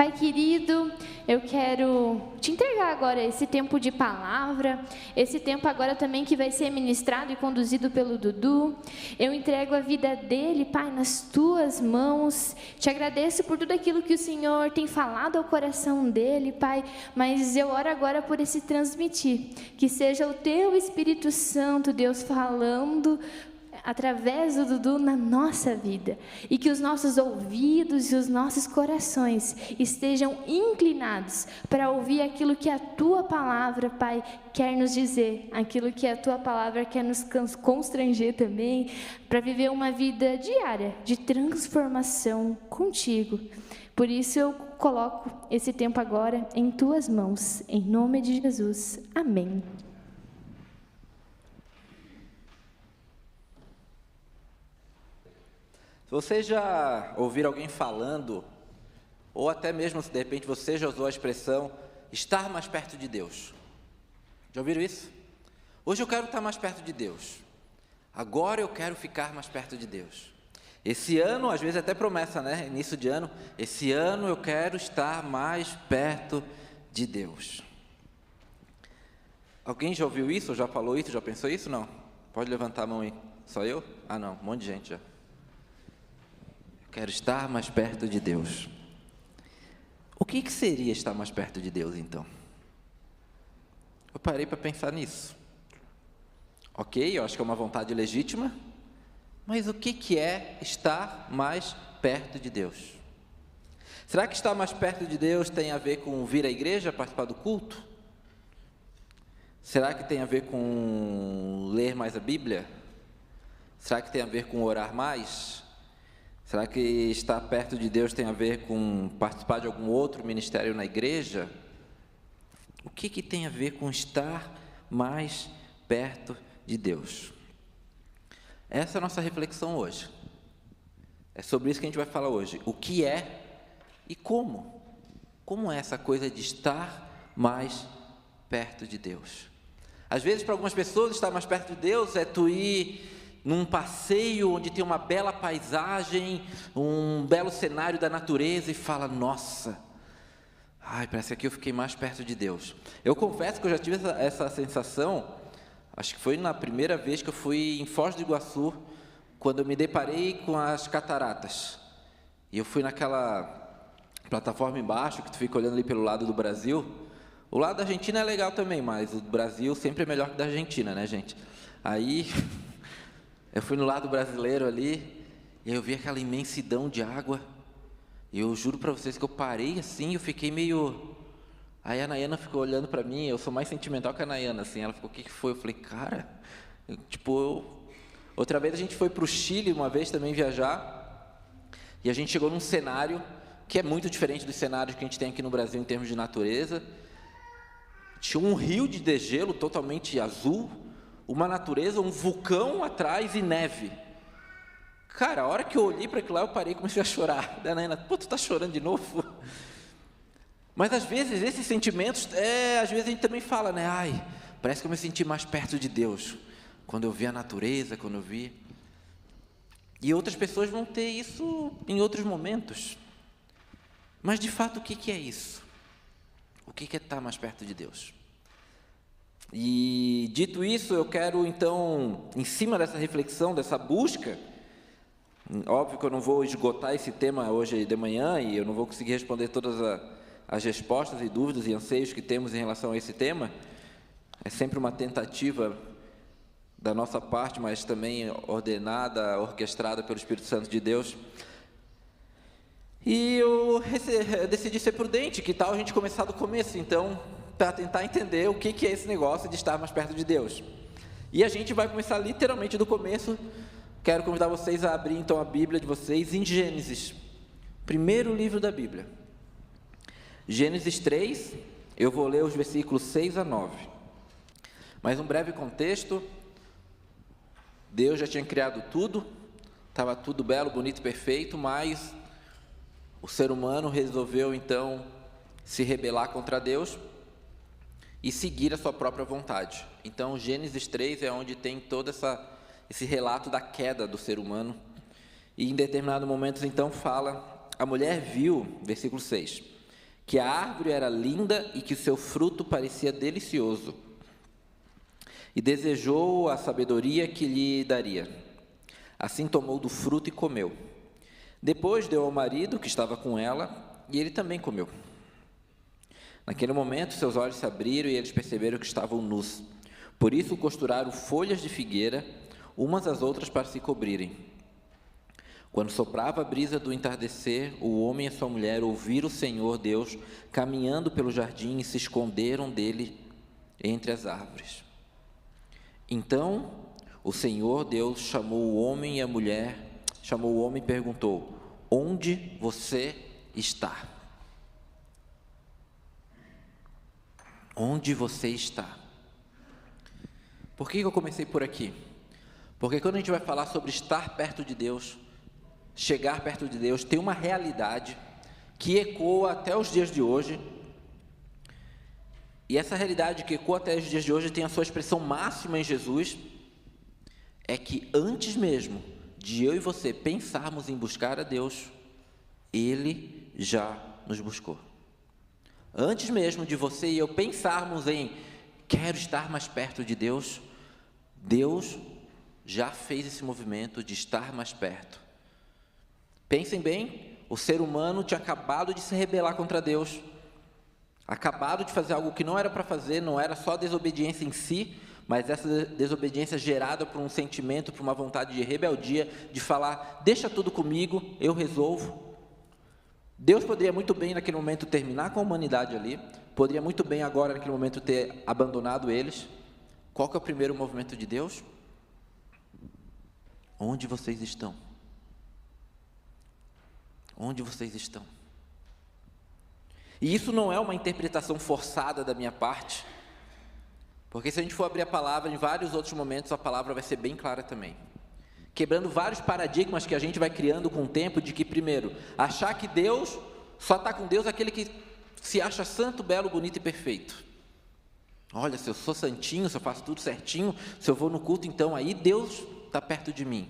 Pai querido, eu quero te entregar agora esse tempo de palavra, esse tempo agora também que vai ser ministrado e conduzido pelo Dudu. Eu entrego a vida dele, Pai, nas tuas mãos. Te agradeço por tudo aquilo que o Senhor tem falado ao coração dele, Pai, mas eu oro agora por esse transmitir, que seja o teu Espírito Santo, Deus, falando através do Dudu na nossa vida, e que os nossos ouvidos e os nossos corações estejam inclinados para ouvir aquilo que a tua palavra, Pai, quer nos dizer, aquilo que a tua palavra quer nos constranger também, para viver uma vida diária de transformação contigo. Por isso eu coloco esse tempo agora em tuas mãos, em nome de Jesus. Amém. Se você já ouviu alguém falando, ou até mesmo se de repente você já usou a expressão estar mais perto de Deus. Já ouviram isso? Hoje eu quero estar mais perto de Deus. Agora eu quero ficar mais perto de Deus. Esse ano, às vezes até promessa, né? Início de ano, esse ano eu quero estar mais perto de Deus. Alguém já ouviu isso? Já falou isso? Já pensou isso? Não? Pode levantar a mão aí. Só eu? Ah não, um monte de gente já. Quero estar mais perto de Deus. O que seria estar mais perto de Deus, então? Eu parei para pensar nisso. Ok, eu acho que é uma vontade legítima, mas o que é estar mais perto de Deus? Será que estar mais perto de Deus tem a ver com vir à igreja, participar do culto? Será que tem a ver com ler mais a Bíblia? Será que tem a ver com orar mais? Será que estar perto de Deus tem a ver com participar de algum outro ministério na igreja? O que tem a ver com estar mais perto de Deus? Essa é a nossa reflexão hoje. É sobre isso que a gente vai falar hoje. O que é e como? Como é essa coisa de estar mais perto de Deus? Às vezes, para algumas pessoas, estar mais perto de Deus é tu ir num passeio onde tem uma bela paisagem, um belo cenário da natureza e fala, nossa, parece que aqui eu fiquei mais perto de Deus. Eu confesso que eu já tive essa sensação, acho que foi na primeira vez que eu fui em Foz do Iguaçu, quando eu me deparei com as cataratas. E eu fui naquela plataforma embaixo, que tu fica olhando ali pelo lado do Brasil. O lado da Argentina é legal também, mas o Brasil sempre é melhor que o da Argentina, né, gente? Aí eu fui no lado brasileiro ali, e aí eu vi aquela imensidão de água, e eu juro para vocês que eu parei assim, eu fiquei meio... Aí a Nayana ficou olhando para mim, eu sou mais sentimental que a Nayana, assim, ela ficou, o que foi? Eu falei, cara, outra vez a gente foi para o Chile, uma vez também viajar, e a gente chegou num cenário que é muito diferente dos cenários que a gente tem aqui no Brasil em termos de natureza. Tinha um rio de degelo totalmente azul, uma natureza, um vulcão atrás e neve. Cara, a hora que eu olhei para aquilo lá, eu parei e comecei a chorar. Da Nayana, tu tá chorando de novo? Mas às vezes, esses sentimentos, às vezes a gente também fala, né? Parece que eu me senti mais perto de Deus, quando eu vi a natureza, quando eu vi. E outras pessoas vão ter isso em outros momentos. Mas de fato, o que é isso? O que é estar mais perto de Deus? E dito isso, eu quero então, em cima dessa reflexão, dessa busca, óbvio que eu não vou esgotar esse tema hoje de manhã e eu não vou conseguir responder todas as respostas e dúvidas e anseios que temos em relação a esse tema. É sempre uma tentativa da nossa parte, mas também ordenada, orquestrada pelo Espírito Santo de Deus. E eu decidi ser prudente, que tal a gente começar do começo, então, para tentar entender o que é esse negócio de estar mais perto de Deus. E a gente vai começar literalmente do começo. Quero convidar vocês a abrir então a Bíblia de vocês em Gênesis, primeiro livro da Bíblia. Gênesis 3, eu vou ler os versículos 6 a 9. Mas um breve contexto, Deus já tinha criado tudo, estava tudo belo, bonito, perfeito, mas o ser humano resolveu então se rebelar contra Deus e seguir a sua própria vontade. Então, Gênesis 3 é onde tem todo esse relato da queda do ser humano. E em determinado momento, então, fala, a mulher viu, versículo 6, que a árvore era linda e que o seu fruto parecia delicioso. E desejou a sabedoria que lhe daria. Assim tomou do fruto e comeu. Depois deu ao marido que estava com ela, e ele também comeu. Naquele momento, seus olhos se abriram e eles perceberam que estavam nus. Por isso costuraram folhas de figueira, umas às outras para se cobrirem. Quando soprava a brisa do entardecer, o homem e a sua mulher ouviram o Senhor Deus caminhando pelo jardim e se esconderam dele entre as árvores. Então, o Senhor Deus chamou o homem e a mulher, chamou o homem e perguntou: onde você está? Onde você está? Por que eu comecei por aqui? Porque quando a gente vai falar sobre estar perto de Deus, chegar perto de Deus, tem uma realidade que ecoa até os dias de hoje. E essa realidade que ecoa até os dias de hoje tem a sua expressão máxima em Jesus, é que antes mesmo de eu e você pensarmos em buscar a Deus, Ele já nos buscou. Antes mesmo de você e eu pensarmos em quero estar mais perto de Deus, Deus já fez esse movimento de estar mais perto. Pensem bem, o ser humano tinha acabado de se rebelar contra Deus, acabado de fazer algo que não era para fazer, não era só desobediência em si, mas essa desobediência gerada por um sentimento, por uma vontade de rebeldia, de falar, deixa tudo comigo, eu resolvo. Deus poderia muito bem naquele momento terminar com a humanidade ali, poderia muito bem agora naquele momento ter abandonado eles. Qual que é o primeiro movimento de Deus? Onde vocês estão? Onde vocês estão? E isso não é uma interpretação forçada da minha parte, porque se a gente for abrir a palavra em vários outros momentos, a palavra vai ser bem clara também, quebrando vários paradigmas que a gente vai criando com o tempo, de que primeiro, achar que Deus, só está com Deus aquele que se acha santo, belo, bonito e perfeito. Olha, se eu sou santinho, se eu faço tudo certinho, se eu vou no culto, então aí Deus está perto de mim.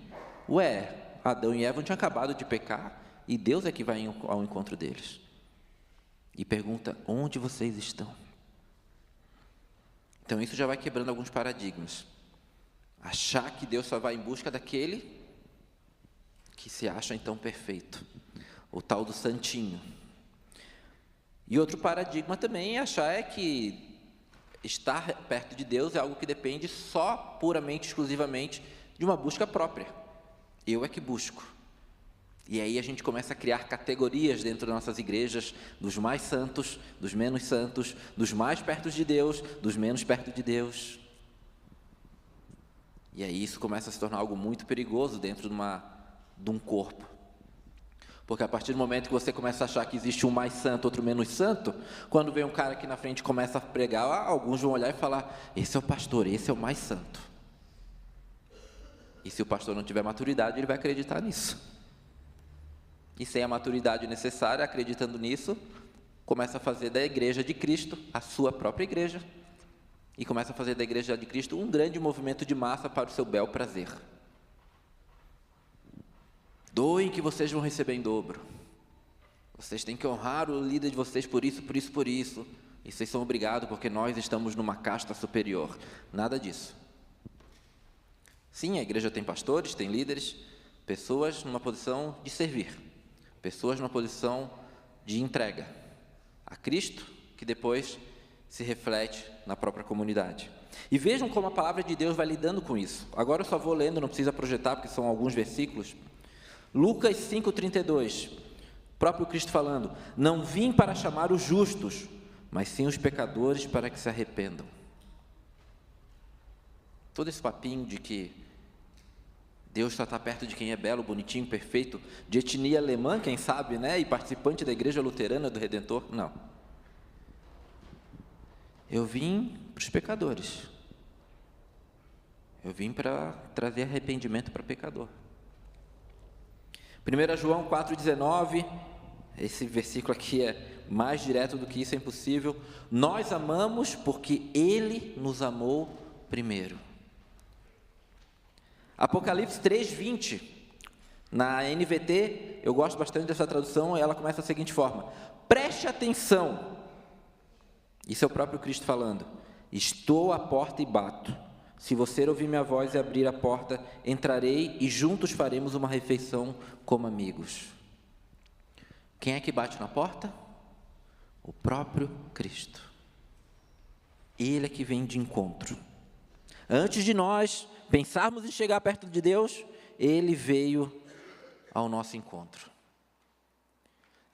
Ué, Adão e Eva tinham acabado de pecar, e Deus é que vai ao encontro deles. E pergunta, onde vocês estão? Então isso já vai quebrando alguns paradigmas. Achar que Deus só vai em busca daquele que se acha então perfeito, o tal do santinho. E outro paradigma também é achar que estar perto de Deus é algo que depende só, puramente, exclusivamente, de uma busca própria. Eu é que busco. E aí a gente começa a criar categorias dentro das nossas igrejas, dos mais santos, dos menos santos, dos mais perto de Deus, dos menos perto de Deus. E aí isso começa a se tornar algo muito perigoso dentro de um corpo. Porque a partir do momento que você começa a achar que existe um mais santo, outro menos santo, quando vem um cara aqui na frente e começa a pregar, alguns vão olhar e falar, esse é o pastor, esse é o mais santo. E se o pastor não tiver maturidade, ele vai acreditar nisso. E sem a maturidade necessária, acreditando nisso, começa a fazer da igreja de Cristo a sua própria igreja. E começa a fazer da igreja de Cristo um grande movimento de massa para o seu bel prazer. Doem que vocês vão receber em dobro. Vocês têm que honrar o líder de vocês por isso, por isso, por isso. E vocês são obrigados porque nós estamos numa casta superior. Nada disso. Sim, a igreja tem pastores, tem líderes, pessoas numa posição de servir. Pessoas numa posição de entrega a Cristo, que depois se reflete na própria comunidade. E vejam como a palavra de Deus vai lidando com isso. Agora eu só vou lendo, não precisa projetar, porque são alguns versículos. Lucas 5,32, próprio Cristo falando, não vim para chamar os justos, mas sim os pecadores para que se arrependam. Todo esse papinho de que Deus só está perto de quem é belo, bonitinho, perfeito, de etnia alemã, quem sabe, né? E participante da igreja luterana do Redentor. Não. Eu vim para os pecadores. Eu vim para trazer arrependimento para pecador. 1 João 4,19, esse versículo aqui é mais direto do que isso, é impossível. Nós amamos porque Ele nos amou primeiro. Apocalipse 3:20, Na NVT, eu gosto bastante dessa tradução, ela começa da seguinte forma: preste atenção. Isso é o próprio Cristo falando. Estou à porta e bato. Se você ouvir minha voz e abrir a porta, entrarei e juntos faremos uma refeição como amigos. Quem é que bate na porta? O próprio Cristo. Ele é que vem de encontro. Antes de nós pensarmos em chegar perto de Deus, Ele veio ao nosso encontro.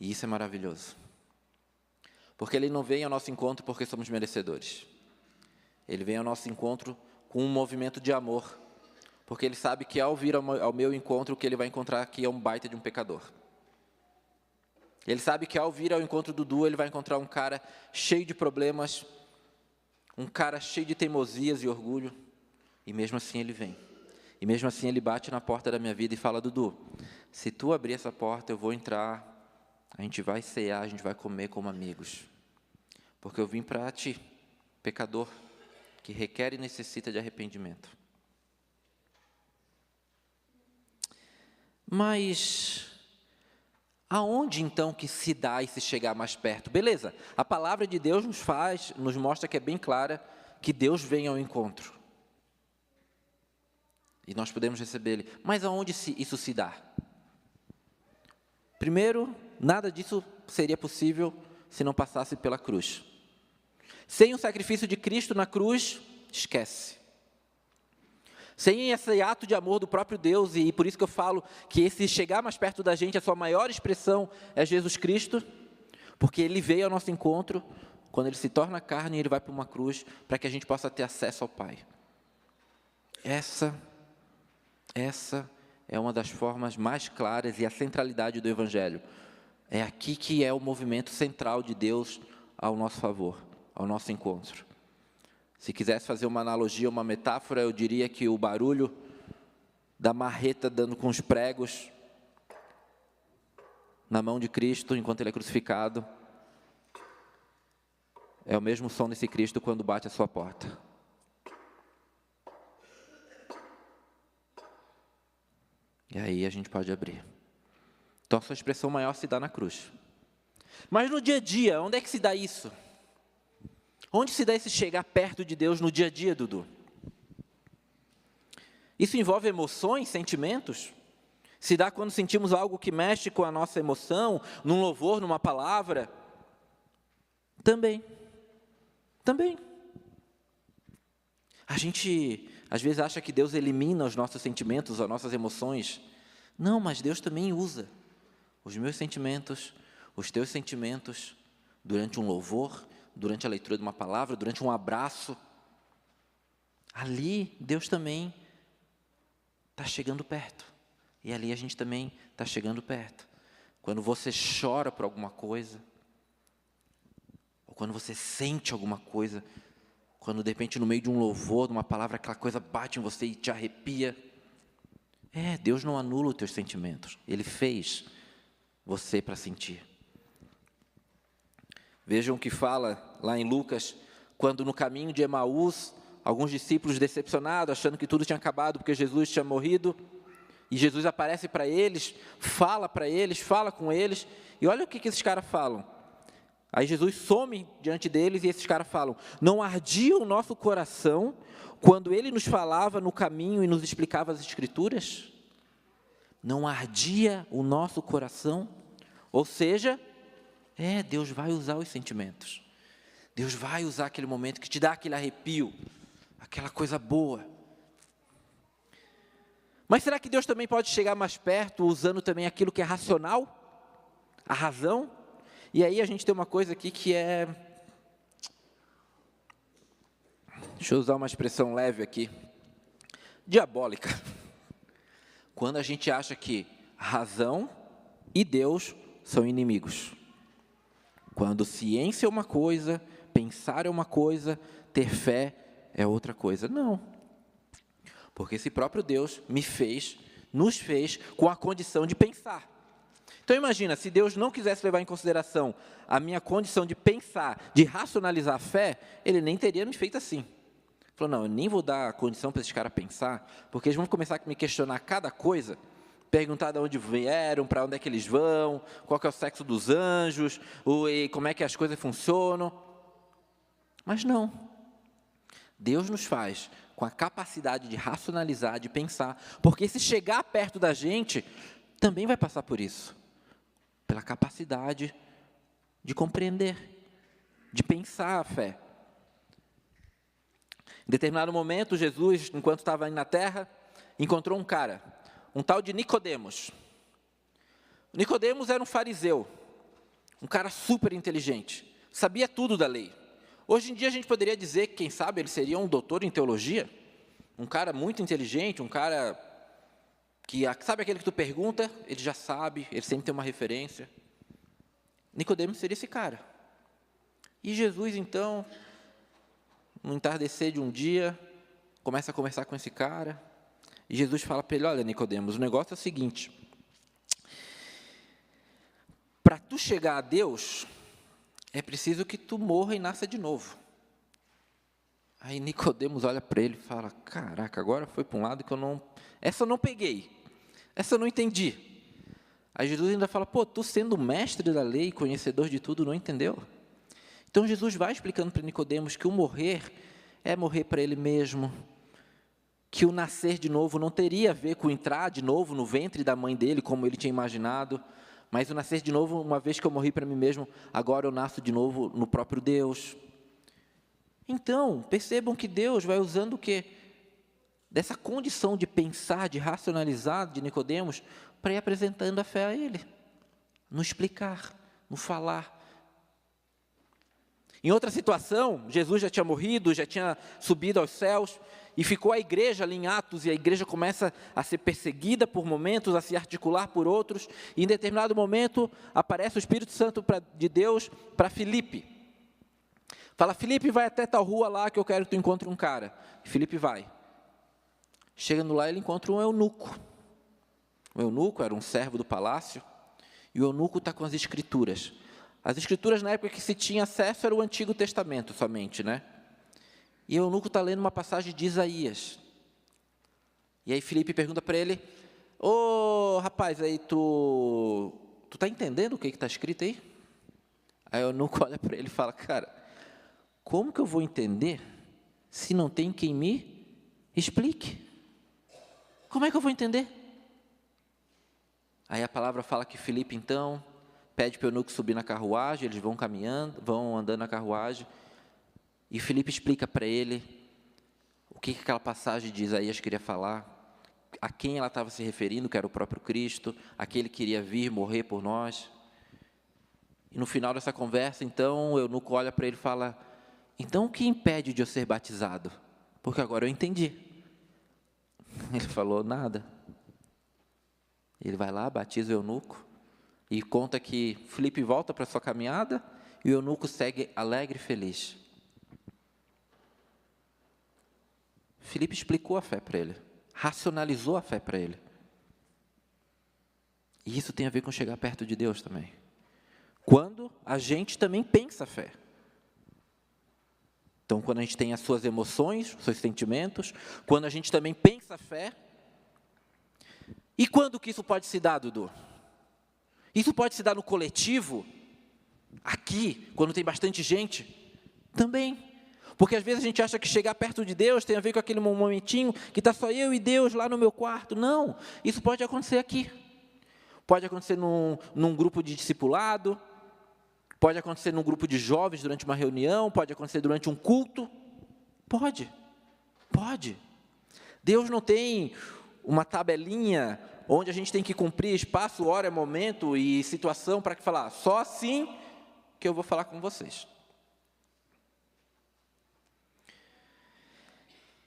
E isso é maravilhoso. Porque Ele não vem ao nosso encontro porque somos merecedores. Ele vem ao nosso encontro com um movimento de amor. Porque Ele sabe que ao vir ao meu encontro, o que Ele vai encontrar aqui é um baita de um pecador. Ele sabe que ao vir ao encontro do Dudu, Ele vai encontrar um cara cheio de problemas, um cara cheio de teimosias e orgulho. E mesmo assim Ele vem. E mesmo assim Ele bate na porta da minha vida e fala: Dudu, se tu abrir essa porta, eu vou entrar, a gente vai cear, a gente vai comer como amigos. Porque eu vim para ti, pecador, que requer e necessita de arrependimento. Mas aonde então que se dá e se chegar mais perto? Beleza, a palavra de Deus nos mostra que é bem clara que Deus vem ao encontro. E nós podemos receber Ele. Mas aonde isso se dá? Primeiro, nada disso seria possível se não passasse pela cruz. Sem o sacrifício de Cristo na cruz, esquece. Sem esse ato de amor do próprio Deus, e por isso que eu falo que esse chegar mais perto da gente, a sua maior expressão é Jesus Cristo, porque Ele veio ao nosso encontro, quando Ele se torna carne, Ele vai para uma cruz, para que a gente possa ter acesso ao Pai. Essa é uma das formas mais claras e a centralidade do Evangelho. É aqui que é o movimento central de Deus ao nosso favor, ao nosso encontro. Se quisesse fazer uma analogia, uma metáfora, eu diria que o barulho da marreta dando com os pregos na mão de Cristo enquanto Ele é crucificado é o mesmo som desse Cristo quando bate a sua porta. E aí a gente pode abrir. Então a sua expressão maior se dá na cruz. Mas no dia a dia, onde é que se dá isso? Onde se dá esse chegar perto de Deus no dia a dia, Dudu? Isso envolve emoções, sentimentos? Se dá quando sentimos algo que mexe com a nossa emoção, num louvor, numa palavra? Também. A gente, às vezes, acha que Deus elimina os nossos sentimentos, as nossas emoções. Não, mas Deus também usa os meus sentimentos, os teus sentimentos, durante um louvor, durante a leitura de uma palavra, durante um abraço. Ali, Deus também está chegando perto. E ali a gente também está chegando perto. Quando você chora por alguma coisa, ou quando você sente alguma coisa, quando de repente no meio de um louvor, de uma palavra, aquela coisa bate em você e te arrepia. Deus não anula os teus sentimentos. Ele fez você para sentir. Vejam o que fala lá em Lucas, quando no caminho de Emaús, alguns discípulos decepcionados, achando que tudo tinha acabado porque Jesus tinha morrido, e Jesus aparece para eles, fala com eles, e olha o que esses caras falam. Aí Jesus some diante deles e esses caras falam: não ardia o nosso coração quando Ele nos falava no caminho e nos explicava as Escrituras? Não ardia o nosso coração? Ou seja, Deus vai usar os sentimentos. Deus vai usar aquele momento que te dá aquele arrepio, aquela coisa boa. Mas será que Deus também pode chegar mais perto usando também aquilo que é racional? A razão? E aí a gente tem uma coisa aqui que é... Deixa eu usar uma expressão leve aqui. Diabólica. Quando a gente acha que razão e Deus são inimigos. Quando ciência é uma coisa, pensar é uma coisa, ter fé é outra coisa. Não. Porque esse próprio Deus nos fez com a condição de pensar. Então imagina, se Deus não quisesse levar em consideração a minha condição de pensar, de racionalizar a fé, Ele nem teria me feito assim. Falou: não, eu nem vou dar a condição para esses caras pensar, porque eles vão começar a me questionar cada coisa, perguntar de onde vieram, para onde é que eles vão, qual que é o sexo dos anjos, e como é que as coisas funcionam. Mas não. Deus nos faz com a capacidade de racionalizar, de pensar, porque se chegar perto da gente, também vai passar por isso, pela capacidade de compreender, de pensar a fé. Em determinado momento, Jesus, enquanto estava aí na terra, encontrou um cara, um tal de Nicodemos. Nicodemos era um fariseu, um cara super inteligente, sabia tudo da lei. Hoje em dia a gente poderia dizer que, quem sabe, ele seria um doutor em teologia, um cara muito inteligente, um cara que, sabe aquele que tu pergunta, ele já sabe, ele sempre tem uma referência. Nicodemos seria esse cara. E Jesus, então, no entardecer de um dia, começa a conversar com esse cara, e Jesus fala para ele: olha, Nicodemos, o negócio é o seguinte, para tu chegar a Deus, é preciso que tu morra e nasça de novo. Aí Nicodemos olha para ele e fala: caraca, agora foi para um lado que essa eu não peguei, essa eu não entendi. Aí Jesus ainda fala: pô, tu sendo mestre da lei, conhecedor de tudo, não entendeu? Então Jesus vai explicando para Nicodemos que o morrer é morrer para ele mesmo, que o nascer de novo não teria a ver com entrar de novo no ventre da mãe dele, como ele tinha imaginado, mas o nascer de novo, uma vez que eu morri para mim mesmo, agora eu nasço de novo no próprio Deus. Então, percebam que Deus vai usando o quê? Dessa condição de pensar, de racionalizar de Nicodemos, para ir apresentando a fé a ele, no explicar, no falar. Em outra situação, Jesus já tinha morrido, já tinha subido aos céus, e ficou a igreja ali em Atos, e a igreja começa a ser perseguida por momentos, a se articular por outros, e em determinado momento aparece o Espírito Santo de Deus para Filipe. Fala: Filipe, vai até tal rua lá que eu quero que tu encontre um cara. E Filipe vai. Chegando lá, ele encontra um eunuco. O eunuco era um servo do palácio, e o eunuco está com as escrituras. As escrituras, na época que se tinha acesso, era o Antigo Testamento somente, né? E o eunuco está lendo uma passagem de Isaías. E aí Filipe pergunta para ele: ô rapaz, aí tu está entendendo o que está escrito aí? Aí o eunuco olha para ele e fala: cara, como que eu vou entender se não tem quem me explique? Como é que eu vou entender? Aí a palavra fala que Filipe, então, pede para o eunuco subir na carruagem, eles vão caminhando, vão andando na carruagem, e Filipe explica para ele o que aquela passagem de Isaías queria falar, a quem ela estava se referindo, que era o próprio Cristo, aquele que iria vir morrer por nós. E no final dessa conversa, então, o eunuco olha para ele e fala: então o que impede de eu ser batizado? Porque agora eu entendi. Ele falou: nada. Ele vai lá, batiza o eunuco, e conta que Filipe volta para sua caminhada, e o eunuco segue alegre e feliz. Filipe explicou a fé para ele, racionalizou a fé para ele. E isso tem a ver com chegar perto de Deus também. Quando a gente também pensa a fé. Então, quando a gente tem as suas emoções, os seus sentimentos, quando a gente também pensa a fé. E quando que isso pode se dar, Dudu? Isso pode se dar no coletivo, aqui, quando tem bastante gente, também. Porque às vezes a gente acha que chegar perto de Deus tem a ver com aquele momentinho que está só eu e Deus lá no meu quarto. Não, isso pode acontecer aqui. Pode acontecer num grupo de discipulado, pode acontecer num grupo de jovens durante uma reunião, pode acontecer durante um culto. Pode. Deus não tem uma tabelinha onde a gente tem que cumprir espaço, hora, momento e situação para falar: só assim que eu vou falar com vocês.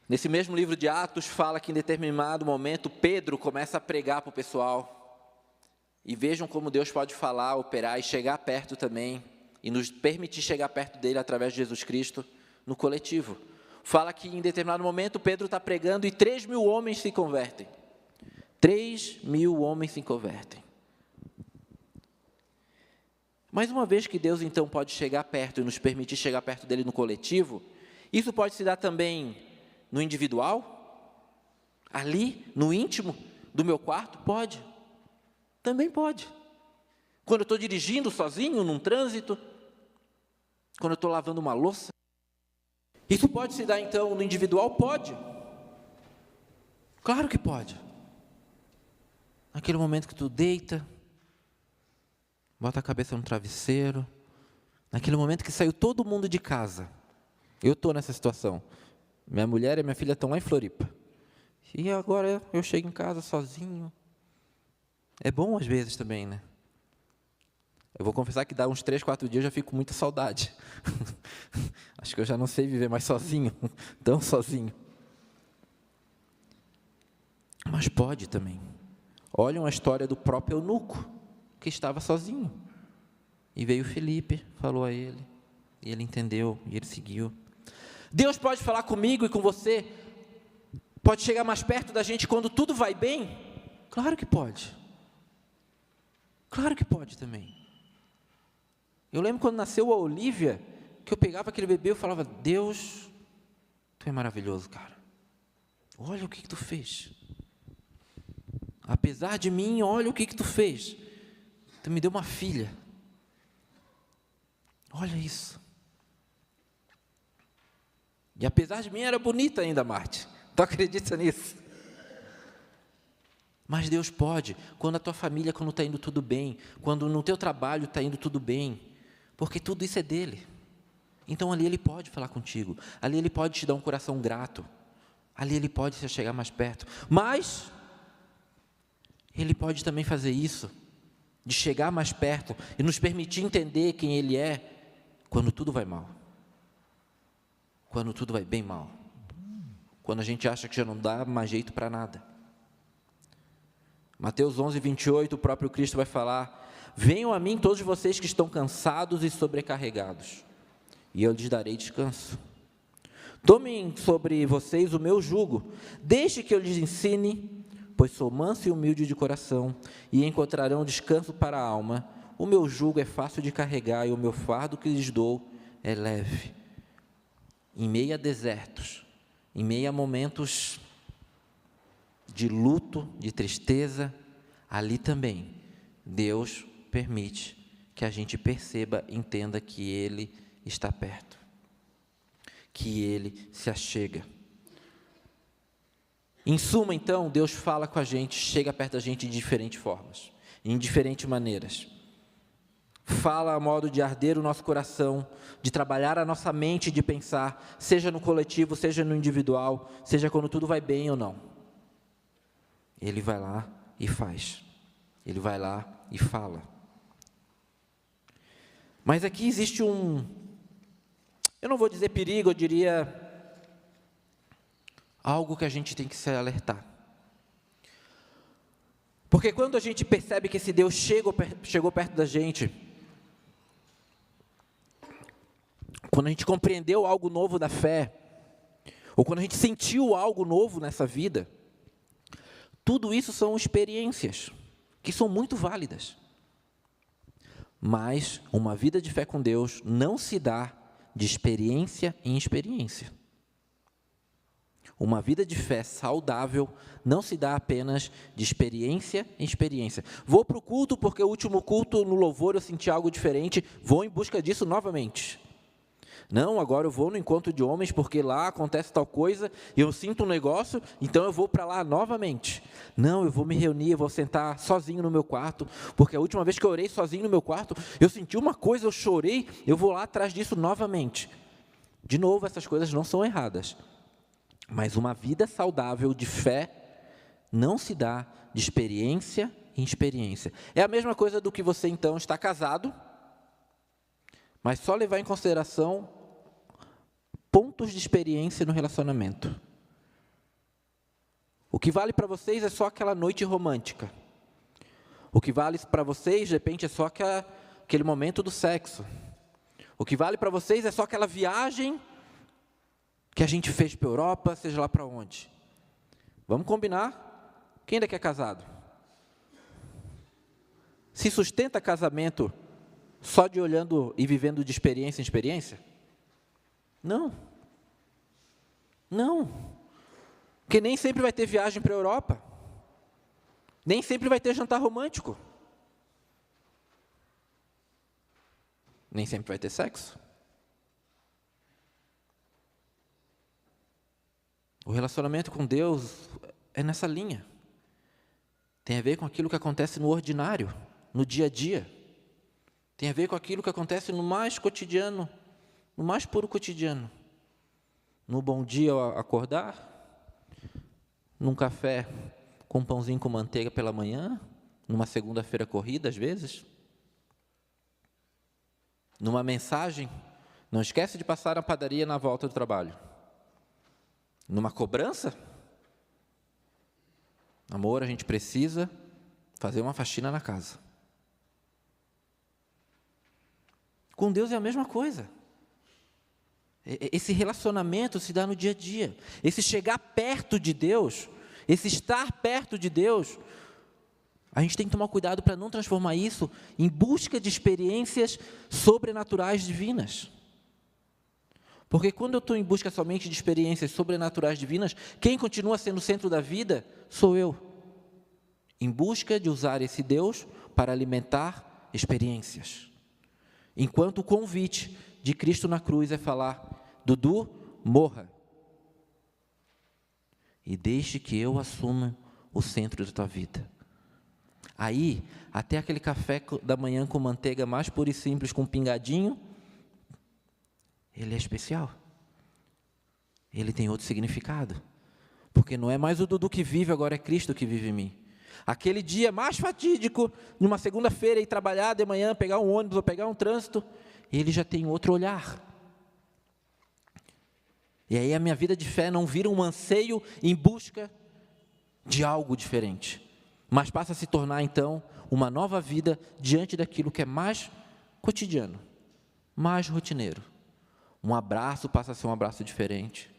Nesse mesmo livro de Atos, fala que em determinado momento, Pedro começa a pregar para o pessoal. E vejam como Deus pode falar, operar e chegar perto também, e nos permitir chegar perto dele através de Jesus Cristo no coletivo. Fala que em determinado momento, Pedro está pregando e 3.000 homens se convertem. 3.000 homens se convertem. Mais uma vez que Deus então pode chegar perto e nos permitir chegar perto dele no coletivo, isso pode se dar também no individual, ali, no íntimo do meu quarto? Pode. Também pode. Quando eu estou dirigindo sozinho, num trânsito, quando eu estou lavando uma louça. Isso pode se dar, então, no individual? Pode. Claro que pode. Naquele momento que tu deita, bota a cabeça no travesseiro, naquele momento que saiu todo mundo de casa. Eu estou nessa situação. Minha mulher e minha filha estão lá em Floripa. E agora eu chego em casa sozinho. É bom às vezes também, né? Eu vou confessar que dá uns 3, 4 dias eu já fico com muita saudade. Acho que eu já não sei viver mais sozinho, tão sozinho. Mas pode também. Olha uma história do próprio eunuco, que estava sozinho. E veio Filipe, falou a ele, e ele entendeu, e ele seguiu. Deus pode falar comigo e com você, pode chegar mais perto da gente quando tudo vai bem? Claro que pode. Claro que pode também. Eu lembro quando nasceu a Olivia, que eu pegava aquele bebê e eu falava, Deus, tu é maravilhoso, cara. Olha o que tu fez. Apesar de mim, olha o que tu fez. Tu me deu uma filha. Olha isso. E apesar de mim, era bonita ainda, Marte. Tu acredita nisso? Mas Deus pode, quando a tua família, quando está indo tudo bem, quando no teu trabalho está indo tudo bem, porque tudo isso é dele. Então ali Ele pode falar contigo, ali Ele pode te dar um coração grato, ali Ele pode se chegar mais perto, mas Ele pode também fazer isso, de chegar mais perto e nos permitir entender quem Ele é, quando tudo vai mal, quando tudo vai bem mal, quando a gente acha que já não dá mais jeito para nada. Mateus 11, 28, o próprio Cristo vai falar, venham a mim todos vocês que estão cansados e sobrecarregados, e eu lhes darei descanso. Tomem sobre vocês o meu jugo, deixe que eu lhes ensine, pois sou manso e humilde de coração, e encontrarão descanso para a alma. O meu jugo é fácil de carregar, e o meu fardo que lhes dou é leve. Em meio a desertos, em meio a momentos de luto, de tristeza, ali também, Deus permite que a gente perceba, entenda que Ele está perto, que Ele se achega. Em suma, então, Deus fala com a gente, chega perto da gente de diferentes formas, em diferentes maneiras. Fala a modo de arder o nosso coração, de trabalhar a nossa mente, de pensar, seja no coletivo, seja no individual, seja quando tudo vai bem ou não. Ele vai lá e faz. Ele vai lá e fala. Mas aqui existe eu não vou dizer perigo, eu diria algo que a gente tem que se alertar. Porque quando a gente percebe que esse Deus chegou perto da gente, quando a gente compreendeu algo novo da fé, ou quando a gente sentiu algo novo nessa vida, tudo isso são experiências que são muito válidas. Mas uma vida de fé com Deus não se dá de experiência em experiência. Uma vida de fé saudável não se dá apenas de experiência em experiência. Vou para o culto porque o último culto no louvor eu senti algo diferente, vou em busca disso novamente. Não, agora eu vou no encontro de homens porque lá acontece tal coisa e eu sinto um negócio, então eu vou para lá novamente. Não, eu vou me reunir, eu vou sentar sozinho no meu quarto, porque a última vez que eu orei sozinho no meu quarto, eu senti uma coisa, eu chorei, eu vou lá atrás disso novamente. De novo, essas coisas não são erradas, mas uma vida saudável de fé não se dá de experiência em experiência. É a mesma coisa do que você então está casado, mas só levar em consideração pontos de experiência no relacionamento. O que vale para vocês é só aquela noite romântica. O que vale para vocês, de repente, é só aquele momento do sexo. O que vale para vocês é só aquela viagem que a gente fez para a Europa, seja lá para onde. Vamos combinar? Quem ainda é casado? Se sustenta casamento só de olhando e vivendo de experiência em experiência? Não. Não. Porque nem sempre vai ter viagem para a Europa. Nem sempre vai ter jantar romântico. Nem sempre vai ter sexo. O relacionamento com Deus é nessa linha. Tem a ver com aquilo que acontece no ordinário, no dia a dia. Tem a ver com aquilo que acontece no mais cotidiano, no mais puro cotidiano. No bom dia ao acordar, num café com um pãozinho com manteiga pela manhã, numa segunda-feira corrida às vezes, numa mensagem, não esquece de passar na padaria na volta do trabalho. Numa cobrança, amor, a gente precisa fazer uma faxina na casa. Com Deus é a mesma coisa. Esse relacionamento se dá no dia a dia. Esse chegar perto de Deus, esse estar perto de Deus, a gente tem que tomar cuidado para não transformar isso em busca de experiências sobrenaturais divinas. Porque quando eu estou em busca somente de experiências sobrenaturais divinas, quem continua sendo o centro da vida sou eu. Em busca de usar esse Deus para alimentar experiências. Enquanto o convite de Cristo na cruz é falar: Dudu, morra. E deixe que eu assuma o centro da tua vida. Aí, até aquele café da manhã com manteiga mais pura e simples, com um pingadinho, ele é especial. Ele tem outro significado. Porque não é mais o Dudu que vive, agora é Cristo que vive em mim. Aquele dia mais fatídico, numa segunda-feira, ir trabalhar de manhã, pegar um ônibus ou pegar um trânsito, ele já tem outro olhar. E aí a minha vida de fé não vira um anseio em busca de algo diferente, mas passa a se tornar então uma nova vida diante daquilo que é mais cotidiano, mais rotineiro. Um abraço passa a ser um abraço diferente.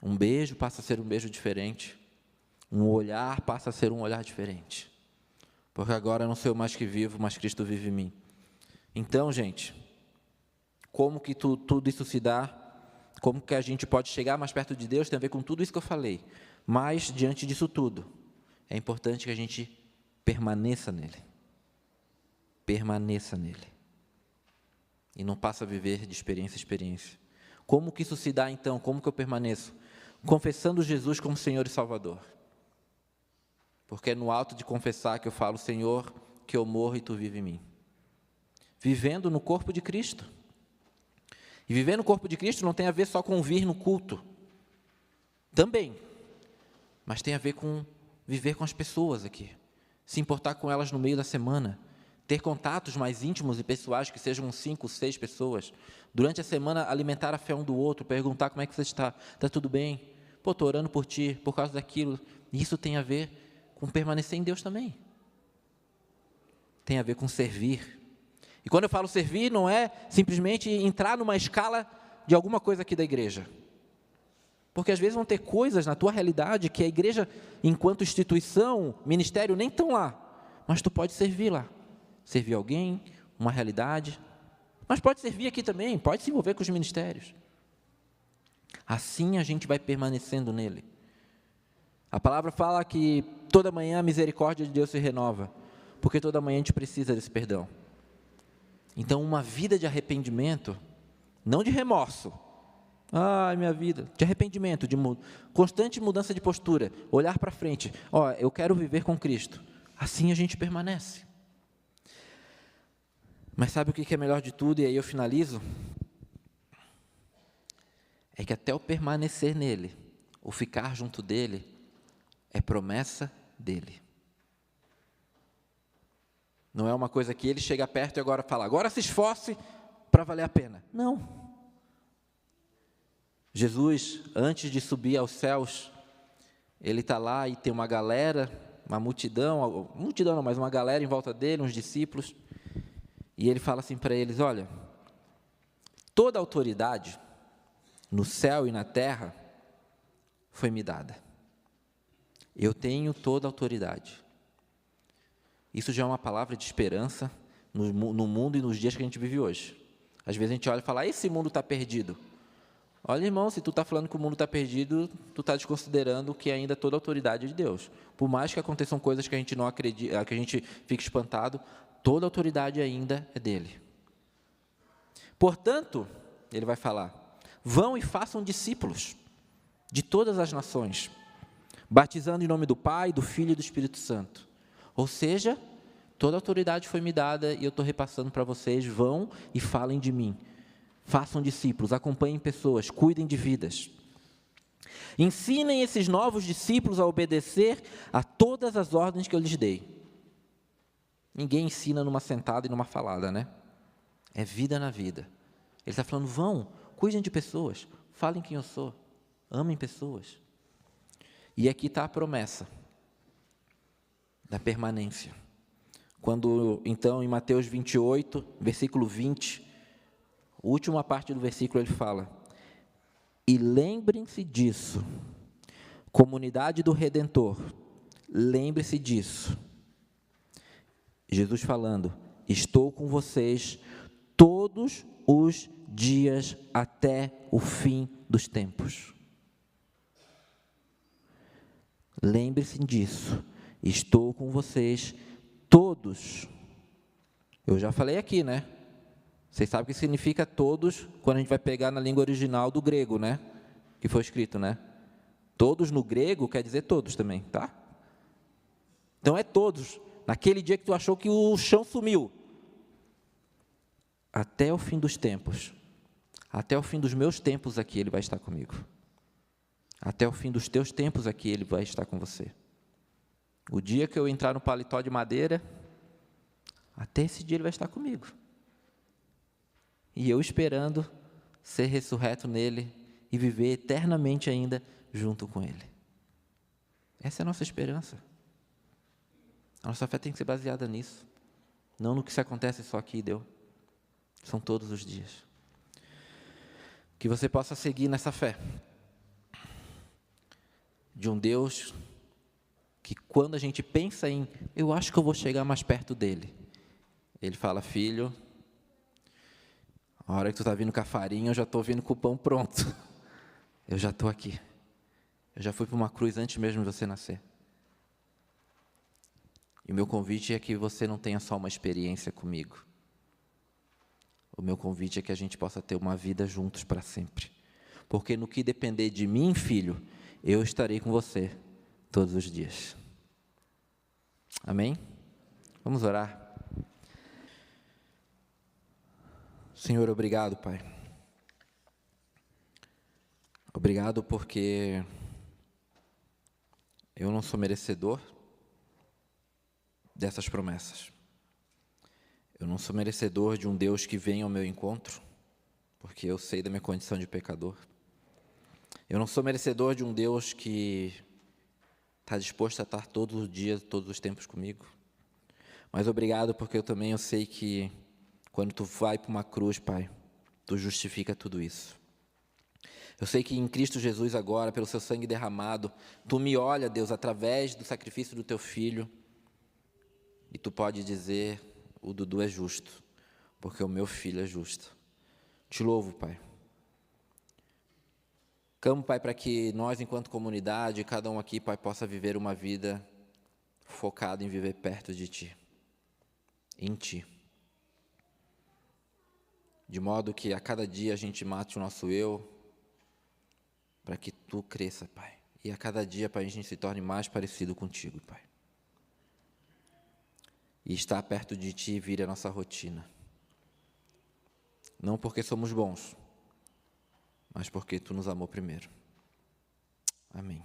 Um beijo passa a ser um beijo diferente. Um olhar passa a ser um olhar diferente. Porque agora não sou eu mais que vivo, mas Cristo vive em mim. Então, gente, como que tudo isso se dá? Como que a gente pode chegar mais perto de Deus? Tem a ver com tudo isso que eu falei. Mas, diante disso tudo, é importante que a gente permaneça nele. Permaneça nele. E não passe a viver de experiência em experiência. Como que isso se dá, então? Como que eu permaneço? Confessando Jesus como Senhor e Salvador. Porque é no ato de confessar que eu falo: Senhor, que eu morro e Tu vive em mim. Vivendo no corpo de Cristo. E viver no corpo de Cristo não tem a ver só com vir no culto. Também. Mas tem a ver com viver com as pessoas aqui. Se importar com elas no meio da semana. Ter contatos mais íntimos e pessoais, que sejam 5, 6 pessoas. Durante a semana, alimentar a fé um do outro, perguntar como é que você está. Está tudo bem? Pô, estou orando por ti, por causa daquilo. Isso tem a ver com permanecer em Deus também. Tem a ver com servir. E quando eu falo servir, não é simplesmente entrar numa escala de alguma coisa aqui da igreja. Porque às vezes vão ter coisas na tua realidade que a igreja, enquanto instituição, ministério, nem estão lá. Mas tu pode servir lá. Servir alguém, uma realidade. Mas pode servir aqui também, pode se envolver com os ministérios. Assim a gente vai permanecendo nele. A palavra fala que toda manhã a misericórdia de Deus se renova, porque toda manhã a gente precisa desse perdão. Então, uma vida de arrependimento, não de remorso, ai minha vida, de arrependimento, de constante mudança de postura, olhar para frente, eu quero viver com Cristo, assim a gente permanece. Mas sabe o que é melhor de tudo, e aí eu finalizo? É que até o permanecer nele, o ficar junto dele, é promessa dele. Não é uma coisa que ele chega perto e agora fala: agora se esforce para valer a pena. Não. Jesus, antes de subir aos céus, ele está lá e tem uma galera, uma multidão não, mas uma galera em volta dele, uns discípulos, e ele fala assim para eles: olha, toda a autoridade no céu e na terra foi me dada. Eu tenho toda a autoridade. Isso já é uma palavra de esperança no mundo e nos dias que a gente vive hoje. Às vezes a gente olha e fala: esse mundo está perdido. Olha, irmão, se tu está falando que o mundo está perdido, tu está desconsiderando que ainda toda a autoridade é de Deus. Por mais que aconteçam coisas que a gente não acredita, que a gente fique espantado, toda a autoridade ainda é dele. Portanto, ele vai falar, vão e façam discípulos de todas as nações, batizando em nome do Pai, do Filho e do Espírito Santo. Ou seja, toda a autoridade foi me dada e eu estou repassando para vocês, vão e falem de mim. Façam discípulos, acompanhem pessoas, cuidem de vidas. Ensinem esses novos discípulos a obedecer a todas as ordens que eu lhes dei. Ninguém ensina numa sentada e numa falada, né? É vida na vida. Ele está falando, vão, cuidem de pessoas, falem quem eu sou, amem pessoas. E aqui está a promessa da permanência. Quando, então, em Mateus 28, versículo 20, a última parte do versículo, ele fala, e lembrem-se disso, comunidade do Redentor, lembre-se disso. Jesus falando, estou com vocês todos os dias até o fim dos tempos. Lembre-se disso, estou com vocês todos. Eu já falei aqui, né? Vocês sabem o que significa todos, quando a gente vai pegar na língua original do grego, né? Que foi escrito, né? Todos no grego quer dizer todos também, tá? Então é todos. Naquele dia que tu achou que o chão sumiu. Até o fim dos tempos. Até o fim dos meus tempos aqui, Ele vai estar comigo. Até o fim dos teus tempos aqui, Ele vai estar com você. O dia que eu entrar no paletó de madeira, até esse dia Ele vai estar comigo. E eu esperando ser ressurreto nele e viver eternamente ainda junto com Ele. Essa é a nossa esperança. A nossa fé tem que ser baseada nisso. Não no que se acontece só aqui e deu. São todos os dias. Que você possa seguir nessa fé. De um Deus que quando a gente pensa em, eu acho que eu vou chegar mais perto dele. Ele fala, filho, a hora que tu está vindo com a farinha, eu já estou vindo com o pão pronto. Eu já estou aqui. Eu já fui para uma cruz antes mesmo de você nascer. E o meu convite é que você não tenha só uma experiência comigo. O meu convite é que a gente possa ter uma vida juntos para sempre. Porque no que depender de mim, filho, eu estarei com você todos os dias. Amém? Vamos orar. Senhor, obrigado, Pai. Obrigado porque eu não sou merecedor dessas promessas. Eu não sou merecedor de um Deus que venha ao meu encontro, porque eu sei da minha condição de pecador. Eu não sou merecedor de um Deus que está disposto a estar todos os dias, todos os tempos comigo. Mas obrigado porque eu sei que quando tu vai para uma cruz, Pai, tu justifica tudo isso. Eu sei que em Cristo Jesus agora, pelo seu sangue derramado, tu me olha, Deus, através do sacrifício do teu Filho, e tu pode dizer, o Dudu é justo, porque o meu filho é justo. Te louvo, Pai. Clamo, Pai, para que nós, enquanto comunidade, cada um aqui, Pai, possa viver uma vida focada em viver perto de Ti, em Ti. De modo que a cada dia a gente mate o nosso eu, para que Tu cresça, Pai. E a cada dia, Pai, a gente se torne mais parecido contigo, Pai. E estar perto de Ti vire a nossa rotina. Não porque somos bons, mas porque Tu nos amou primeiro. Amém.